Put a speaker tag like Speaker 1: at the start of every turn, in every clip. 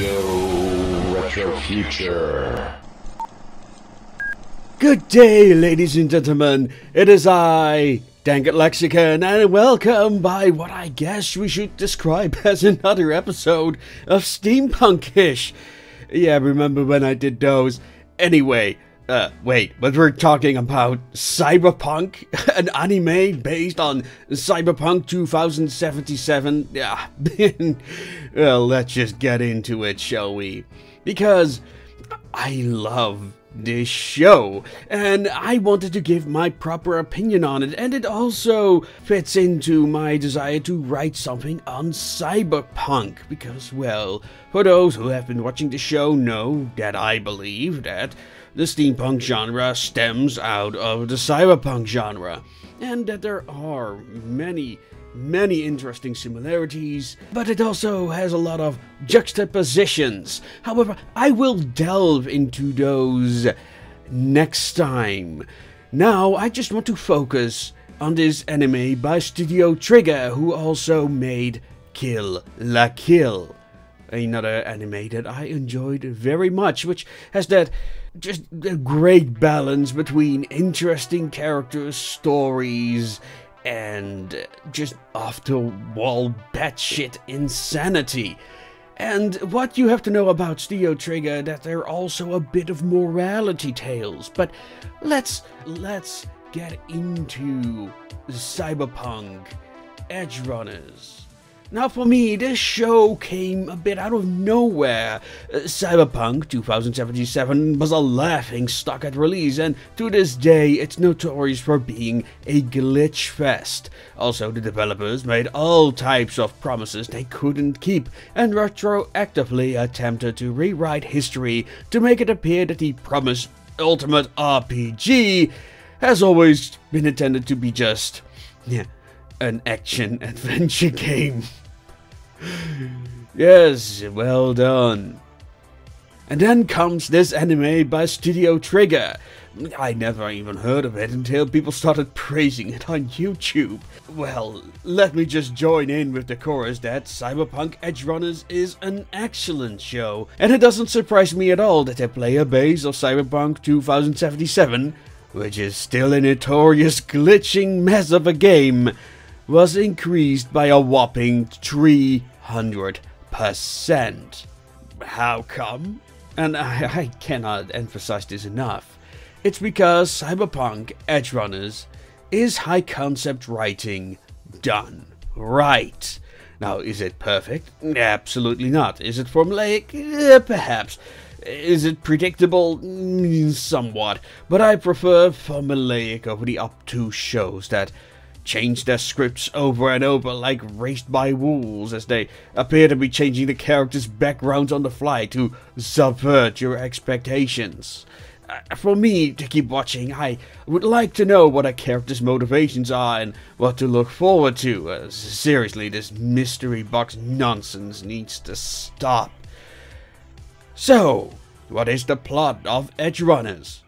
Speaker 1: Yo, Retro Future.
Speaker 2: Good day, ladies and gentlemen. It is I, Dangit Lexicon, and welcome by what I guess we should describe as another episode of Steampunk-ish. Yeah, remember when I did those? Anyway, wait, but we're talking about Cyberpunk, an anime based on Cyberpunk 2077. Yeah, well, let's just get into it, shall we? Because I love this show, and I wanted to give my proper opinion on it, and it also fits into my desire to write something on Cyberpunk, because, well, for those who have been watching the show know that I believe that the steampunk genre stems out of the cyberpunk genre, and that there are many interesting similarities, but it also has a lot of juxtapositions. However, I will delve into those next time. Now, I just want to focus on this anime by Studio Trigger, who also made Kill la Kill, another anime that I enjoyed very much, which has that just a great balance between interesting characters, stories, and just off-the-wall batshit insanity. And what you have to know about Studio Trigger, that they're also a bit of morality tales. But let's get into Cyberpunk Edgerunners. Now, for me, this show came a bit out of nowhere. Cyberpunk 2077 was a laughingstock at release, and to this day, it's notorious for being a glitch fest. Also, the developers made all types of promises they couldn't keep, and retroactively attempted to rewrite history to make it appear that the promised ultimate RPG has always been intended to be just, an action-adventure game. Yes, well done. And then comes this anime by Studio Trigger. I never even heard of it until people started praising it on YouTube. Well, let me just join in with the chorus that Cyberpunk Edgerunners is an excellent show, and it doesn't surprise me at all that the player base of Cyberpunk 2077, which is still a notorious glitching mess of a game, was increased by a whopping 300%. How come? And I cannot emphasize this enough. It's because Cyberpunk Edgerunners is high concept writing done right. Now, is it perfect? Absolutely not. Is it formulaic? Perhaps. Is it predictable? Somewhat. But I prefer formulaic over the obtuse shows that change their scripts over and over like raised by wolves, as they appear to be changing the characters' backgrounds on the fly to subvert your expectations. For me to keep watching, I would like to know what a character's motivations are and what to look forward to. Seriously, this mystery box nonsense needs to stop. So, what is the plot of Edgerunners?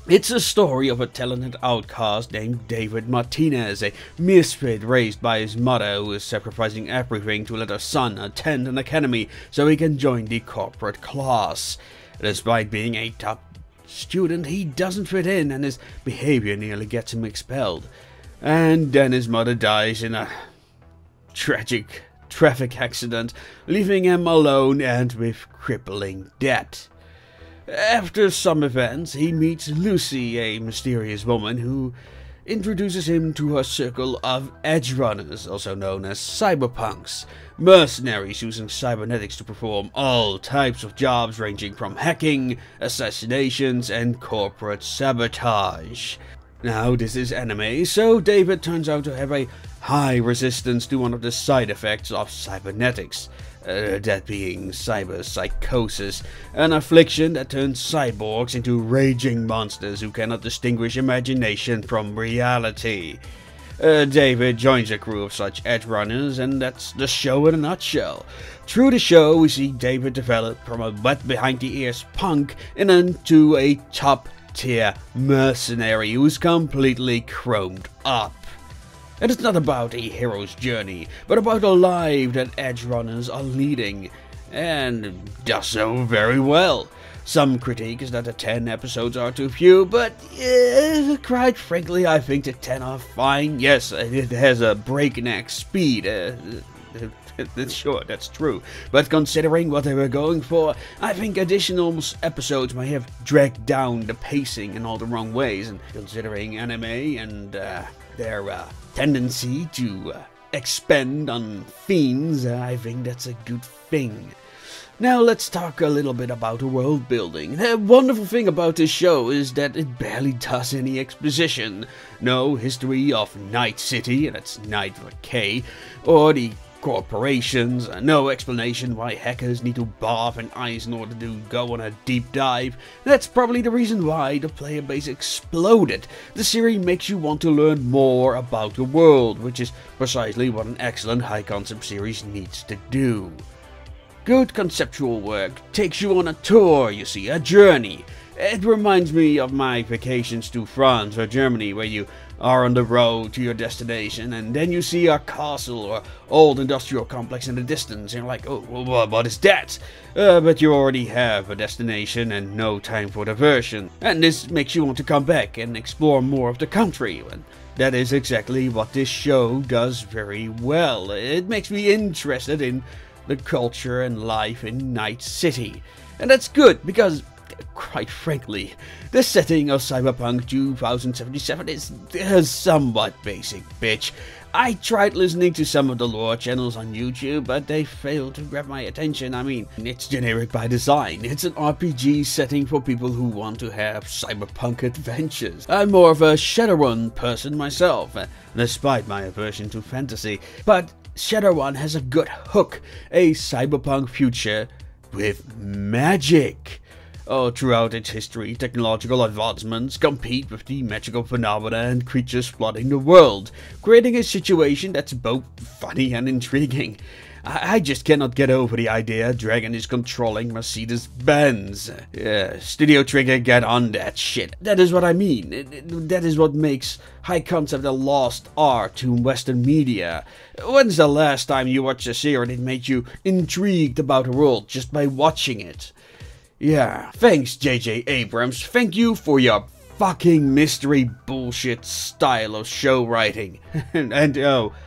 Speaker 2: It's a story of a talented outcast named David Martinez, a misfit raised by his mother who is sacrificing everything to let her son attend an academy so he can join the corporate class. Despite being a top student, he doesn't fit in and his behavior nearly gets him expelled. And then his mother dies in a tragic traffic accident, leaving him alone and with crippling debt. After some events, he meets Lucy, a mysterious woman who introduces him to her circle of Edgerunners, also known as cyberpunks, mercenaries using cybernetics to perform all types of jobs ranging from hacking, assassinations, and corporate sabotage. Now, this is anime, so David turns out to have a high resistance to one of the side effects of cybernetics. That being cyberpsychosis, an affliction that turns cyborgs into raging monsters who cannot distinguish imagination from reality. David joins a crew of such Edgerunners, and that's the show in a nutshell. Through the show, we see David develop from a wet behind-the-ears punk into a top-tier mercenary who's completely chromed up. And it's not about a hero's journey, but about a life that Edgerunners are leading. and does so very well. Some critique is that the 10 episodes are too few, but quite frankly, I think the 10 are fine. Yes, it has a breakneck speed. Sure, that's true. But considering what they were going for, I think additional episodes may have dragged down the pacing in all the wrong ways. And considering anime and their tendency to expend on themes, I think that's a good thing. Now let's talk a little bit about the world building. The wonderful thing about this show is that it barely does any exposition. No history of Night City, and that's Night with a K, or the corporations, no explanation why hackers need to bath in ice in order to go on a deep dive. That's probably the reason why the player base exploded. The series makes you want to learn more about the world, which is precisely what an excellent high concept series needs to do. Good conceptual work takes you on a tour, you see, a journey. It reminds me of my vacations to France or Germany, where you are on the road to your destination and then you see a castle or old industrial complex in the distance and you're like, oh, what is that? But you already have a destination and no time for diversion. And this makes you want to come back and explore more of the country. And that is exactly what this show does very well. It makes me interested in the culture and life in Night City. And that's good because, quite frankly, the setting of Cyberpunk 2077 is somewhat basic, bitch. I tried listening to some of the lore channels on YouTube, but they failed to grab my attention. I mean, it's generic by design. It's an RPG setting for people who want to have cyberpunk adventures. I'm more of a Shadowrun person myself, despite my aversion to fantasy. But Shadowrun has a good hook, a cyberpunk future with magic. Throughout its history, technological advancements compete with the magical phenomena and creatures flooding the world, creating a situation that's both funny and intriguing. I just cannot get over the idea Dragon is controlling Mercedes-Benz. Yeah, Studio Trigger, get on that shit. That is what I mean. That is what makes high concept a lost art to Western media. When's the last time you watched a series that made you intrigued about the world just by watching it? Yeah, thanks J.J. Abrams. Thank you for your fucking mystery bullshit style of show writing. and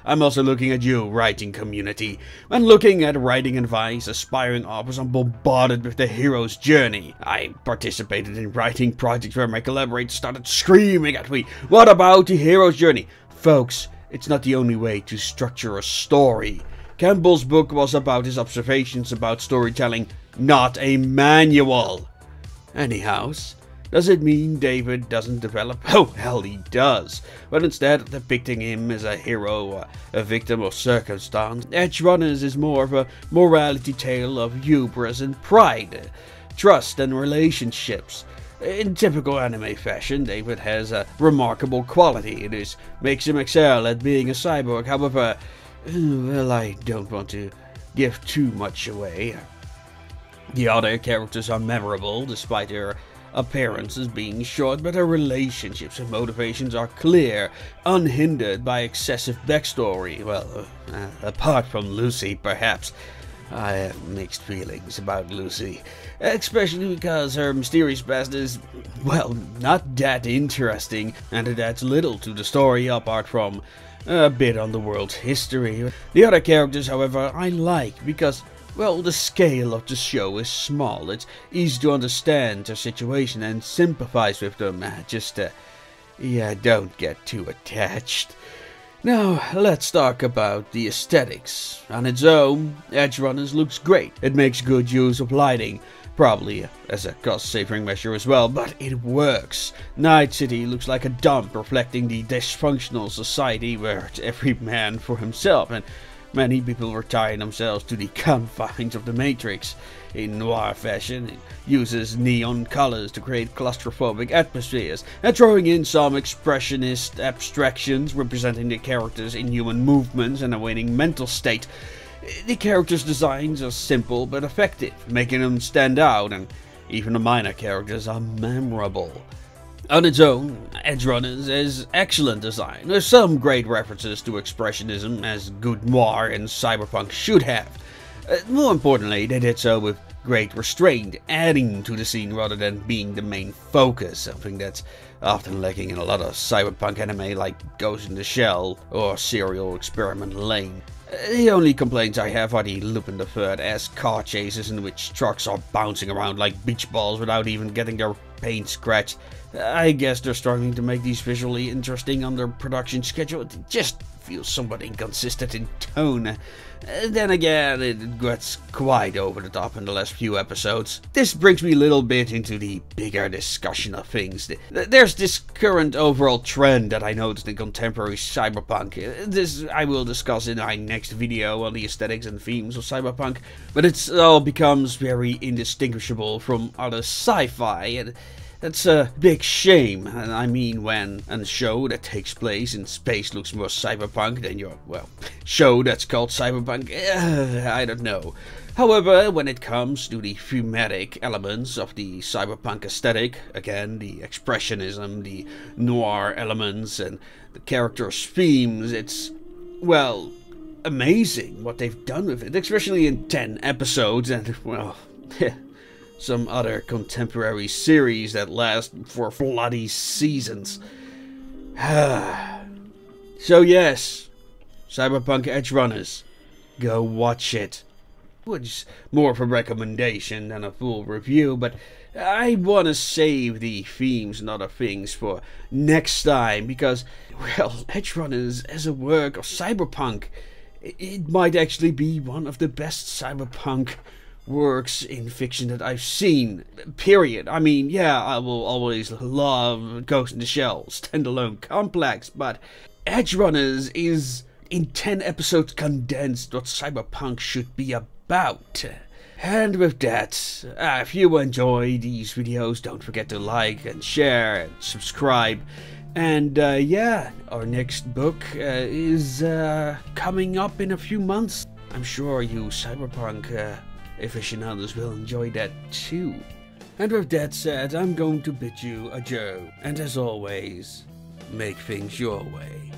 Speaker 2: I'm also looking at you, writing community. When looking at writing advice, aspiring authors are bombarded with the hero's journey. I participated in writing projects where my collaborators started screaming at me, what about the hero's journey? Folks, it's not the only way to structure a story. Campbell's book was about his observations about storytelling, not a manual. Anyhows, does it mean David doesn't develop? Oh, hell he does. But instead of depicting him as a hero or a victim of circumstance, Edgerunners is more of a morality tale of hubris and pride, trust and relationships. In typical anime fashion, David has a remarkable quality. It makes him excel at being a cyborg. However, well, I don't want to give too much away. The other characters are memorable, despite their appearances being short, but their relationships and motivations are clear, unhindered by excessive backstory. Well, apart from Lucy, perhaps. I have mixed feelings about Lucy, especially because her mysterious past is, well, not that interesting, and it adds little to the story apart from a bit on the world's history. The other characters, however, I like because, well, the scale of the show is small. It's easy to understand their situation and sympathize with them. Yeah, don't get too attached. Now, let's talk about the aesthetics. On its own, Edgerunners looks great. It makes good use of lighting, probably as a cost-saving measure as well, but it works. Night City looks like a dump reflecting the dysfunctional society where it's every man for himself, and many people retire themselves to the confines of the Matrix. In noir fashion, it uses neon colors to create claustrophobic atmospheres, and throwing in some expressionist abstractions representing the characters' inhuman movements and a waning mental state. The characters' designs are simple but effective, making them stand out, and even the minor characters are memorable. On its own, Edgerunners is excellent design, with some great references to expressionism, as good noir and cyberpunk should have. More importantly, they did so with great restraint, adding to the scene rather than being the main focus, something that's often lacking in a lot of cyberpunk anime like Ghost in the Shell or Serial Experiment Lane. The only complaints I have are the Lupin the Third-esque car chases in which trucks are bouncing around like beach balls without even getting their paint scratched. I guess they're struggling to make these visually interesting on their production schedule. It just feels somewhat inconsistent in tone. Then again, it gets quite over the top in the last few episodes. This brings me a little bit into the bigger discussion of things. There's this current overall trend that I noticed in contemporary cyberpunk. This I will discuss in my next video on the aesthetics and themes of cyberpunk, but it all becomes very indistinguishable from other sci-fi, and that's a big shame. And I mean, when a show that takes place in space looks more cyberpunk than your, well, show that's called cyberpunk, I don't know. However, when it comes to the thematic elements of the cyberpunk aesthetic, again, the expressionism, the noir elements, and the characters' themes, it's, well, amazing what they've done with it, especially in 10 episodes, and, well, some other contemporary series that last for bloody seasons. So yes, Cyberpunk Edgerunners, go watch it. Which is more of a recommendation than a full review, but I want to save the themes and other things for next time, because, well, Edgerunners as a work of cyberpunk, it might actually be one of the best cyberpunk works in fiction that I've seen, period. I mean, yeah, I will always love Ghost in the Shell, standalone complex, but Edgerunners is, in 10 episodes condensed, what cyberpunk should be about. And with that, if you enjoy these videos, don't forget to like and share and subscribe. And yeah, our next book is coming up in a few months. I'm sure you cyberpunk aficionados will enjoy that too. And with that said, I'm going to bid you adieu, and as always, make things your way.